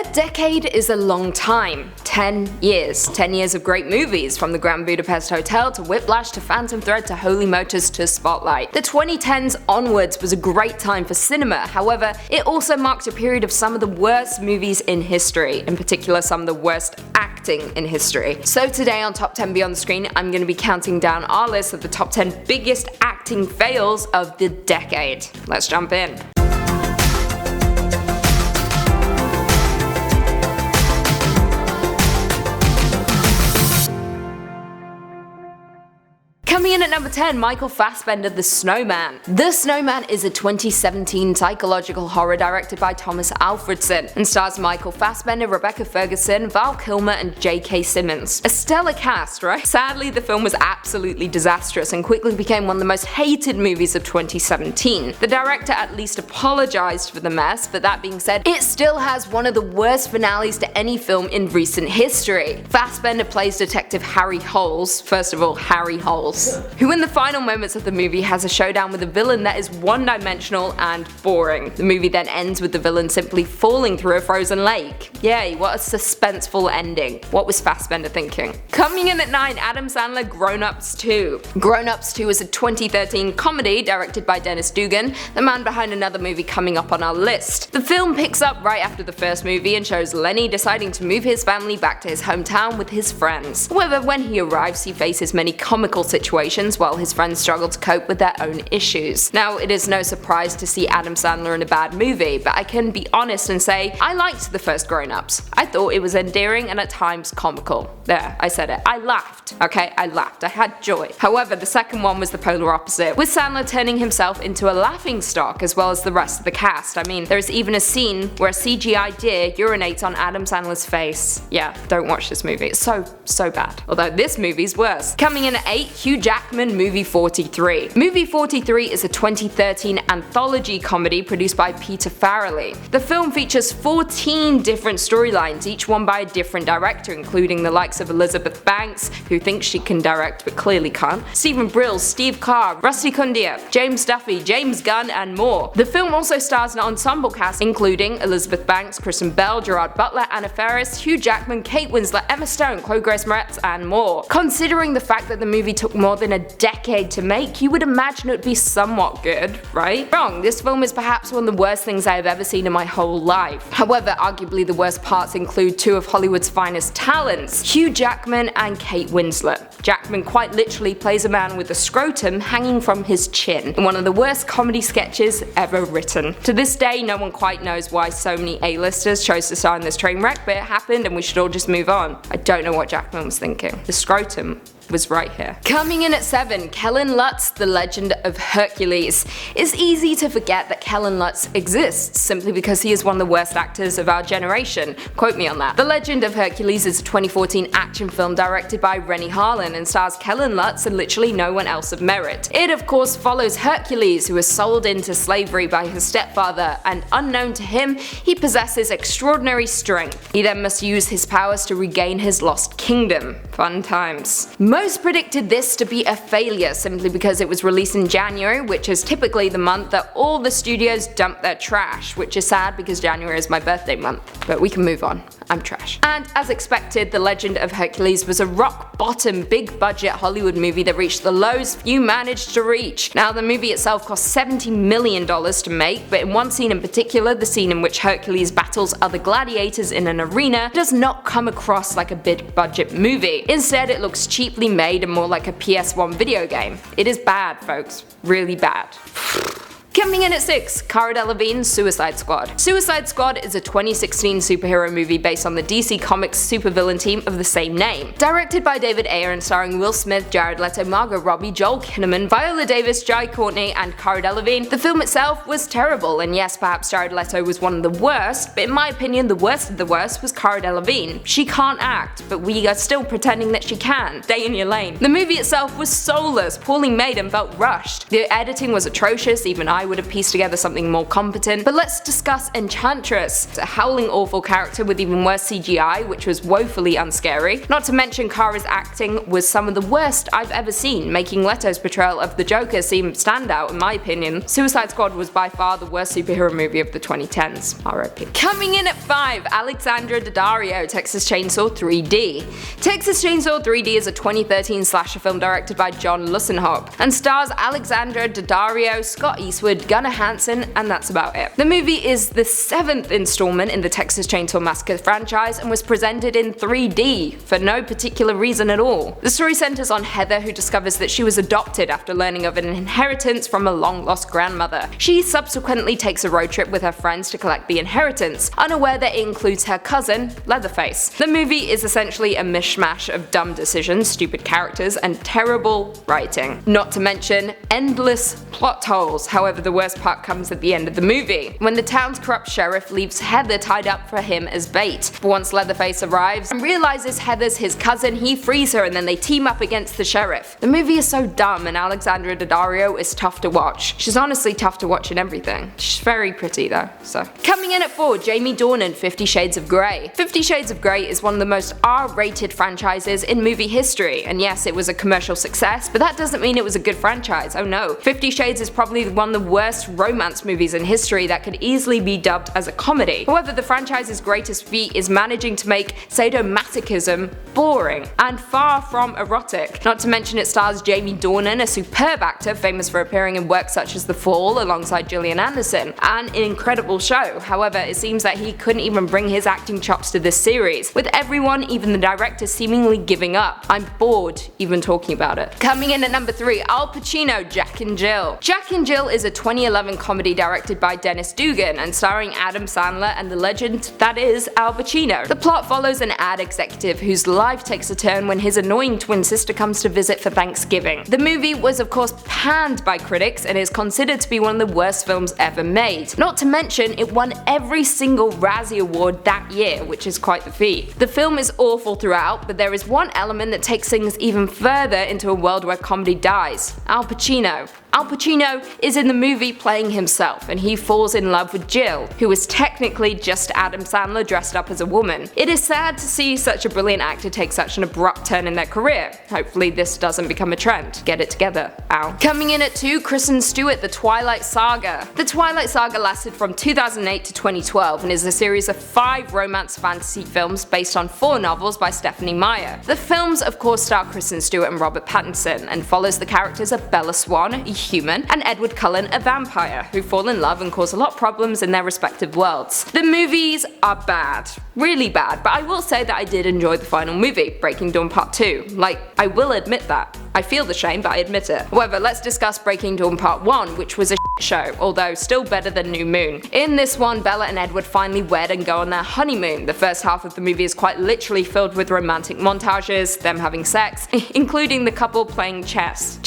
A decade is a long time. 10 years. 10 years of great movies, from the Grand Budapest Hotel to Whiplash to Phantom Thread to Holy Motors to Spotlight. The 2010s onwards was a great time for cinema, however, it also marked a period of some of the worst movies in history, in particular some of the worst acting in history. So today on Top 10 Beyond the Screen, I'm going to be counting down our list of the top 10 biggest acting fails of the decade. Let's jump in. Coming in at number 10, Michael Fassbender, The Snowman. The Snowman is a 2017 psychological horror directed by Thomas Alfredson and stars Michael Fassbender, Rebecca Ferguson, Val Kilmer and J.K. Simmons. A stellar cast, right? Sadly, the film was absolutely disastrous and quickly became one of the most hated movies of 2017. The director at least apologized for the mess, but that being said, it still has one of the worst finales to any film in recent history. Fassbender plays Detective Harry Holes, first of all, Harry Holes, who in the final moments of the movie has a showdown with a villain that is one-dimensional and boring. The movie then ends with the villain simply falling through a frozen lake. Yay, what a suspenseful ending. What was Fassbender thinking? Coming in at 9, Adam Sandler, Grown Ups 2. Grown Ups 2 is a 2013 comedy directed by Dennis Dugan, the man behind another movie coming up on our list. The film picks up right after the first movie and shows Lenny deciding to move his family back to his hometown with his friends. However, when he arrives, he faces many comical situations while his friends struggle to cope with their own issues. Now, it is no surprise to see Adam Sandler in a bad movie, but I can be honest and say I liked the first Grown Ups. I thought it was endearing and at times comical. There, I said it. I laughed. Okay, I laughed. I had joy. However, the second one was the polar opposite, with Sandler turning himself into a laughingstock as well as the rest of the cast. I mean, there is even a scene where a CGI deer urinates on Adam Sandler's face. Yeah, don't watch this movie. It's so bad. Although this movie's worse. Coming in at 8, Hugh Jackman, Movie 43. Movie 43 is a 2013 anthology comedy produced by Peter Farrelly. The film features 14 different storylines, each one by a different director, including the likes of Elizabeth Banks, who thinks she can direct but clearly can't, Stephen Brill, Steve Carr, Rusty Cundiff, James Duffy, James Gunn, and more. The film also stars an ensemble cast including Elizabeth Banks, Kristen Bell, Gerard Butler, Anna Faris, Hugh Jackman, Kate Winslet, Emma Stone, Chloe Grace Moretz, and more. Considering the fact that the movie took more than a decade to make, you would imagine it would be somewhat good, right? Wrong, this film is perhaps one of the worst things I have ever seen in my whole life. However, arguably the worst parts include two of Hollywood's finest talents, Hugh Jackman and Kate Winslet. Jackman quite literally plays a man with a scrotum hanging from his chin in one of the worst comedy sketches ever written. To this day, no one quite knows why so many A-listers chose to star in this train wreck, but it happened and we should all just move on. I don't know what Jackman was thinking. The scrotum was right here. Coming in at 7, KELLAN LUTZ, The Legend of Hercules. It's easy to forget that KELLAN LUTZ exists, simply because he is one of the worst actors of our generation. Quote me on that. The Legend of Hercules is a 2014 action film directed by Renny Harlin and stars KELLAN LUTZ and literally no one else of merit. It of course follows Hercules, who is sold into slavery by his stepfather, and unknown to him, he possesses extraordinary strength. He then must use his powers to regain his lost kingdom. Fun times. Most predicted this to be a failure simply because it was released in January, which is typically the month that all the studios dump their trash, which is sad because January is my birthday month. But we can move on. I'm trash. And as expected, The Legend of Hercules was a rock bottom, big budget Hollywood movie that reached the lows few managed to reach. Now, the movie itself cost $70 million to make, but in one scene in particular, the scene in which Hercules battles other gladiators in an arena, does not come across like a big budget movie. Instead, it looks cheaply made and more like a PS1 video game. It is bad, folks. Really bad. Coming in at 6, Cara Delevingne's Suicide Squad. Suicide Squad is a 2016 superhero movie based on the DC Comics supervillain team of the same name. Directed by David Ayer and starring Will Smith, Jared Leto, Margot Robbie, Joel Kinnaman, Viola Davis, Jai Courtney, and Cara Delevingne, the film itself was terrible, and yes, perhaps Jared Leto was one of the worst, but in my opinion the worst of the worst was Cara Delevingne. She can't act, but we are still pretending that she can. Stay in your lane. The movie itself was soulless, poorly made, and felt rushed. The editing was atrocious, even I I would have pieced together something more competent. But let's discuss Enchantress. It's a howling awful character with even worse CGI, which was woefully unscary. Not to mention CARA's acting was some of the worst I've ever seen, making Leto's portrayal of the Joker seem standout in my opinion. Suicide Squad was by far the worst superhero movie of the 2010s. R.I.P. Coming in at 5, Alexandra Daddario, Texas Chainsaw 3D. Texas Chainsaw 3D is a 2013 slasher film directed by John Lussenhop and stars Alexandra Daddario, Scott Eastwood, Gunnar Hansen, and that's about it. The movie is the 7th installment in the Texas Chainsaw Massacre franchise and was presented in 3D for no particular reason at all. The story centers on Heather, who discovers that she was adopted after learning of an inheritance from a long-lost grandmother. She subsequently takes a road trip with her friends to collect the inheritance, unaware that it includes her cousin, Leatherface. The movie is essentially a mishmash of dumb decisions, stupid characters, and terrible writing. Not to mention endless plot holes. However, the worst part comes at the end of the movie, when the town's corrupt sheriff leaves Heather tied up for him as bait. But once Leatherface arrives and realizes Heather's his cousin, he frees her and then they team up against the sheriff. The movie is so dumb and Alexandra Daddario is tough to watch. She's honestly tough to watch in everything. She's very pretty though, so. Coming in at 4, Jamie Dornan, 50 Shades of Grey. 50 Shades of Grey is one of the most R-rated franchises in movie history, and yes, it was a commercial success, but that doesn't mean it was a good franchise, oh no. 50 Shades is probably one of the worst romance movies in history that could easily be dubbed as a comedy. However, the franchise's greatest feat is managing to make sadomasochism boring and far from erotic. Not to mention it stars Jamie Dornan, a superb actor famous for appearing in works such as The Fall alongside Gillian Anderson, an incredible show. However, it seems that he couldn't even bring his acting chops to this series, with everyone, even the director, seemingly giving up. I'm bored even talking about it. Coming in at number 3, Al Pacino, Jack and Jill. Jack and Jill is a 2011 comedy directed by Dennis Dugan and starring Adam Sandler and the legend that is Al Pacino. The plot follows an ad executive whose life takes a turn when his annoying twin sister comes to visit for Thanksgiving. The movie was of course panned by critics and is considered to be one of the worst films ever made. Not to mention it won every single Razzie Award that year, which is quite the feat. The film is awful throughout, but there is one element that takes things even further into a world where comedy dies: Al Pacino. Al Pacino is in the movie playing himself, and he falls in love with Jill, who is technically just Adam Sandler dressed up as a woman. It is sad to see such a brilliant actor take such an abrupt turn in their career. Hopefully this doesn't become a trend. Get it together, Al. Coming in at 2, Kristen Stewart, The Twilight Saga. The Twilight Saga lasted from 2008 to 2012 and is a series of 5 romance fantasy films based on 4 novels by Stephanie Meyer. The films of course star Kristen Stewart and Robert Pattinson, and follows the characters of Bella Swan, a human, and Edward Cullen, a vampire, who fall in love and cause a lot of problems in their respective worlds. The movies are bad. Really bad, but I will say that I did enjoy the final movie, Breaking Dawn Part 2. Like, I will admit that. I feel the shame, but I admit it. However, let's discuss Breaking Dawn Part 1, which was a show, although still better than New Moon. In this one, Bella and Edward finally wed and go on their honeymoon. The first half of the movie is quite literally filled with romantic montages, them having sex, including the couple playing chess.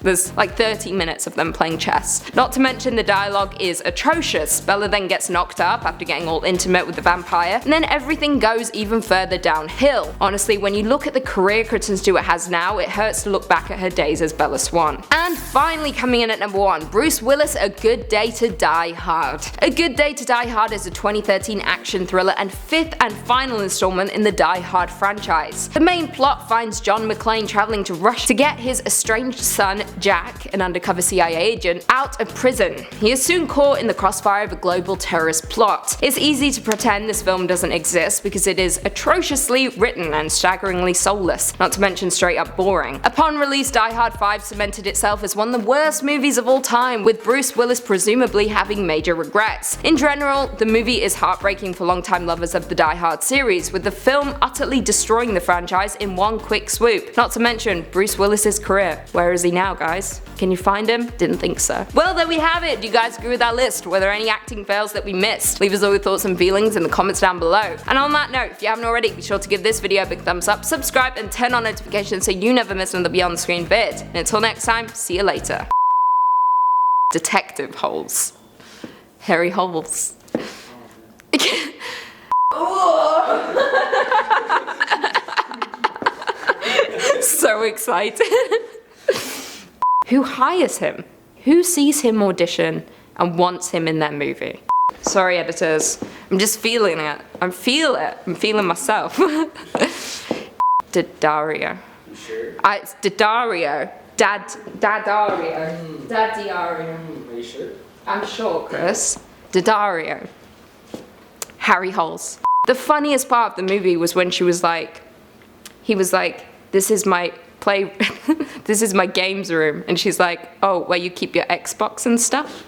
There's like 30 minutes of them playing chess. Not to mention the dialogue is atrocious. Bella then gets knocked up after getting all intimate with the vampire, and then everything goes even further downhill. Honestly, when you look at the career Kristen Stewart has now, it hurts to look back at her days as Bella Swan. And finally coming in at number 1, Bruce Willis, A Good Day to Die Hard. A Good Day to Die Hard is a 2013 action thriller and 5th and final installment in the Die Hard franchise. The main plot finds John McClane traveling to Russia to get his estranged son, Jack, an undercover CIA agent, out of prison. He is soon caught in the crossfire of a global terrorist plot. It's easy to pretend this film doesn't exist because it is atrociously written and staggeringly soulless, not to mention straight up boring. Upon release, Die Hard 5 cemented itself as one of the worst movies of all time, with Bruce Willis presumably having major regrets. In general, the movie is heartbreaking for longtime lovers of the Die Hard series, with the film utterly destroying the franchise in one quick swoop. Not to mention Bruce Willis's career. Where is he now, guys? Can you find him? Didn't think so. Well, there we have it. Do you guys agree with our list? Were there any acting fails that we missed? Leave us all your thoughts and feelings in the comments down below. And on that note, if you haven't already, be sure to give this video a big thumbs up, subscribe, and turn on notifications so you never miss another Beyond the Screen vid. And until next time, see you later. Detective holes. Hairy holes. So excited. Who hires him? Who sees him audition and wants him in their movie? Sorry, editors. I'm just feeling it. I'm feeling myself. Daddario. You sure? It's Daddario. Daddario. Daddario. Are you sure? I'm sure, Chris. Daddario. Harry Holes. The funniest part of the movie was when he was like, this is my this is my games room. And she's like, oh, where you keep your Xbox and stuff?